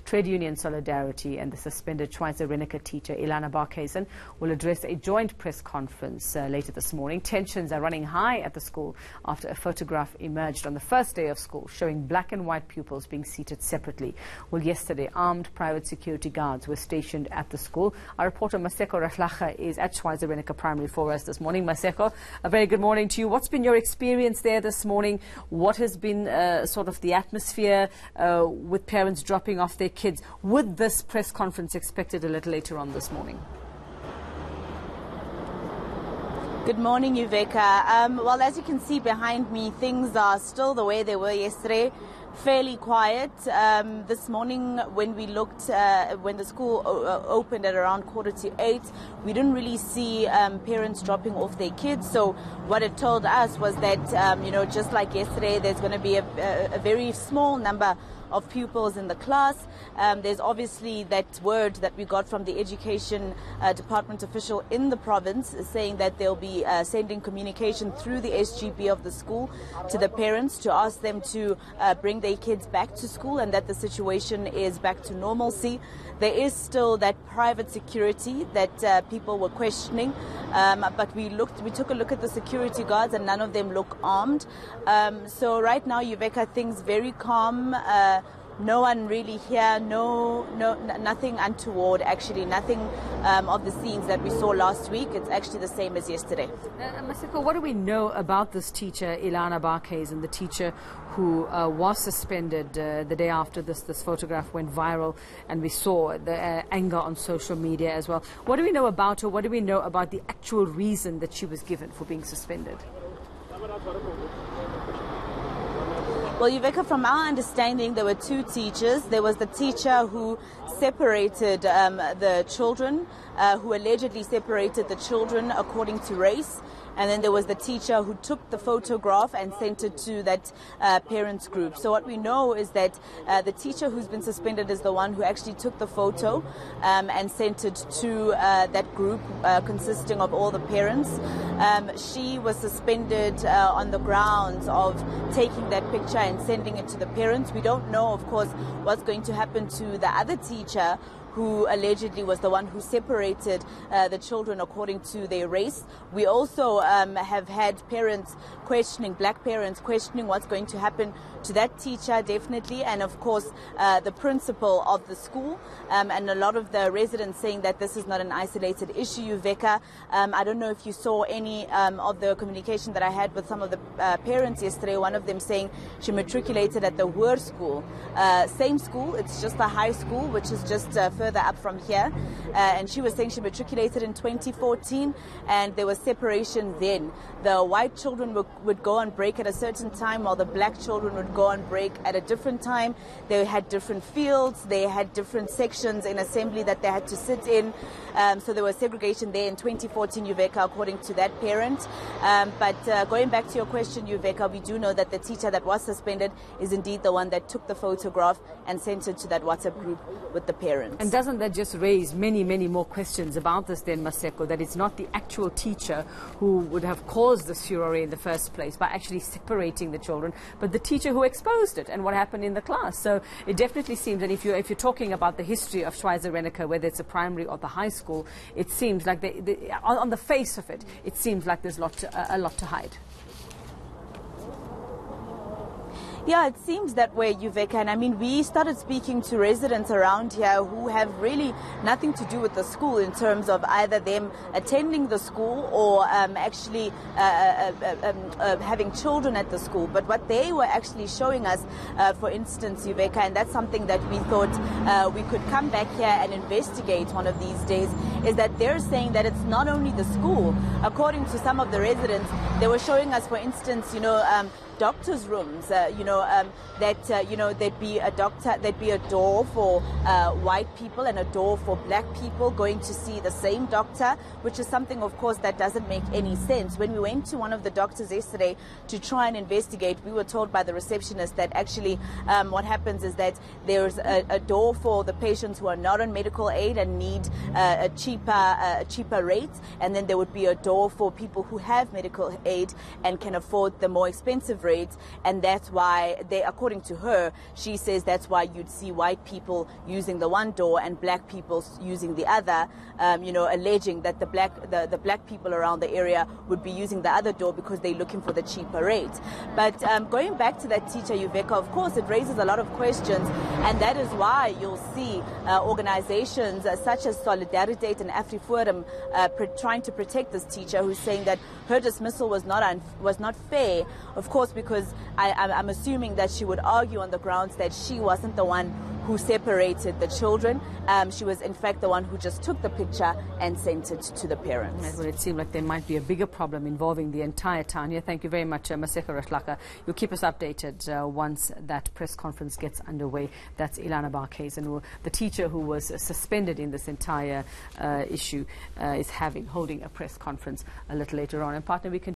trade union solidarity, and the suspended Schweizer-Reneke teacher Elana Barkhuizen will address a joint press conference later this morning. Tensions are running high at the school after a photograph emerged on the first day of school showing black and white pupils being seated separately. Well, yesterday, armed private security guards were stationed at the school. Our reporter Maseko Raflacha is at Schweizer-Reneke Primary for us this morning. Maseko, a very good morning to you. What's been your experience there this morning? What has been sort of the atmosphere with parents dropping off their kids, with this press conference expected a little later on this morning? Good morning, Uveka. Well, as you can see behind me, things are still the way they were yesterday. Fairly quiet. This morning when we looked, when the school opened at around 7:45, we didn't really see parents dropping off their kids. So what it told us was that, just like yesterday, there's going to be a very small number of pupils in the class. There's obviously that word that we got from the education department official in the province saying that they'll be sending communication through the SGB of the school to the parents to ask them to bring their kids back to school, and that the situation is back to normalcy. There is still that private security that people were questioning, but we took a look at the security guards and none of them look armed. So right now, Uveka, things very calm. No one really here, nothing untoward, actually, nothing of the scenes that we saw last week. It's actually the same as yesterday. Maseko, what do we know about this teacher, Elana Barkhuizen, the teacher who was suspended the day after this photograph went viral, and we saw the anger on social media as well? What do we know about her? What do we know about the actual reason that she was given for being suspended? Well, Uveka, from our understanding, there were two teachers. There was the teacher who separated the children, who allegedly separated the children according to race. And then there was the teacher who took the photograph and sent it to that parents group. So what we know is that the teacher who's been suspended is the one who actually took the photo and sent it to that group consisting of all the parents. She was suspended on the grounds of taking that picture and sending it to the parents. We don't know, of course, what's going to happen to the other teacher who allegedly was the one who separated the children according to their race. We also have had parents questioning, black parents questioning what's going to happen to that teacher, definitely, and of course the principal of the school, and a lot of the residents saying that this is not an isolated issue, Uveka. I don't know if you saw any of the communication that I had with some of the parents yesterday, one of them saying she matriculated at the Hoër school. Same school, it's just a high school, which is just further up from here, and she was saying she matriculated in 2014 and there was separation then. The white children would go on break at a certain time while the black children would go on break at a different time. They had different fields, they had different sections in assembly that they had to sit in, so there was segregation there in 2014, Uveka, according to that parent. But going back to your question, Uveka, we do know that the teacher that was suspended is indeed the one that took the photograph and sent it to that WhatsApp group with the parents. And doesn't that just raise many, many more questions about this then, Maseko, that it's not the actual teacher who would have caused this furore in the first place by actually separating the children, but the teacher who exposed it and what happened in the class? So it definitely seems that if you're talking about the history of Schweizer-Reneke, whether it's a primary or the high school, it seems like on the face of it, it seems like there's a lot to hide. Yeah, it seems that way, Uveka. And I mean, we started speaking to residents around here who have really nothing to do with the school in terms of either them attending the school or actually having children at the school. But what they were actually showing us, for instance, Uveka, and that's something that we thought we could come back here and investigate one of these days, is that they're saying that it's not only the school. According to some of the residents, they were showing us, for instance, doctors' rooms, there'd be a doctor, there'd be a door for white people and a door for black people going to see the same doctor, which is something, of course, that doesn't make any sense. When we went to one of the doctors yesterday to try and investigate, we were told by the receptionist that actually what happens is that there's a door for the patients who are not on medical aid and need a cheaper rate, and then there would be a door for people who have medical aid and can afford the more expensive rate, and that's why according to her, she says that's why you'd see white people using the one door and black people using the other, alleging that the black people around the area would be using the other door because they're looking for the cheaper rate. But going back to that teacher, Uveka, of course, it raises a lot of questions, and that is why you'll see organizations such as Solidarity and AfriForum trying to protect this teacher, who's saying that her dismissal was not fair, of course, because I'm assuming that she would argue on the grounds that she wasn't the one who separated the children. She was, in fact, the one who just took the picture and sent it to the parents. Well, it seemed like there might be a bigger problem involving the entire town here. Thank you very much, Maseko Ratlaka. You'll keep us updated once that press conference gets underway. That's Elana Barkhuizen, the teacher who was suspended in this entire issue, is holding a press conference a little later on. And partner, we can